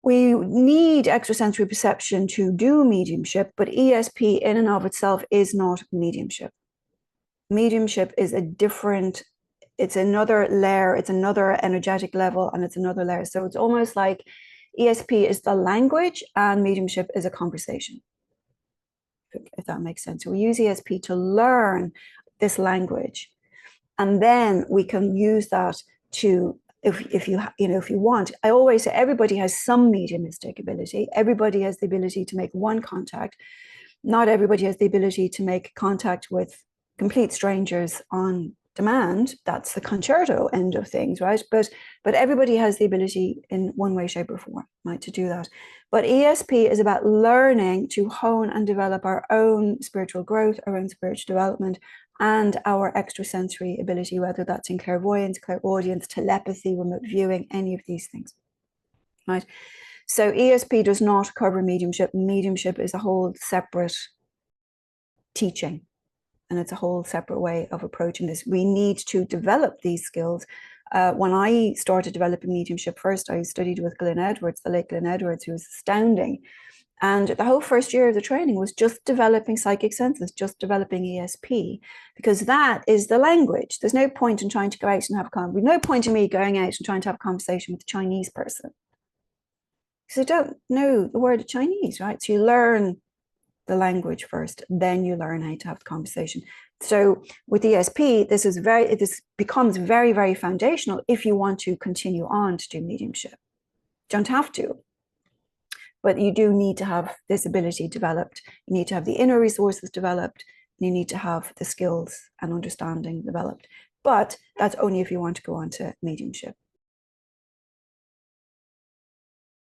we need extrasensory perception to do mediumship, but ESP in and of itself is not mediumship. Mediumship is a different, it's another layer, it's another energetic level, and it's another layer. So it's almost like ESP is the language and mediumship is a conversation, if that makes sense. So we use ESP to learn this language, and then we can use that to, if you want, I always say everybody has some mediumistic ability. Everybody has the ability to make one contact. Not everybody has the ability to make contact with complete strangers on demand. That's the concerto end of things, right? But everybody has the ability in one way, shape, or form, right, to do that. But ESP is about learning to hone and develop our own spiritual growth, our own spiritual development, and our extrasensory ability, whether that's in clairvoyance, clairaudience, telepathy, remote viewing, any of these things, right? So ESP does not cover mediumship. Mediumship is a whole separate teaching, and it's a whole separate way of approaching this. We need to develop these skills. When I started developing mediumship first, I studied with Glyn Edwards, the late Glyn Edwards, who was astounding. And the whole first year of the training was just developing psychic senses, just developing ESP, because that is the language. There's no point in trying to go out and have a conversation. There's no point in me going out and trying to have a conversation with a Chinese person, because I don't know the word of Chinese, right? So you learn the language first, then you learn how to have the conversation. So with ESP, this becomes very, very foundational if you want to continue on to do mediumship. Don't have to, but you do need to have this ability developed. You need to have the inner resources developed. You need to have the skills and understanding developed. But that's only if you want to go on to mediumship.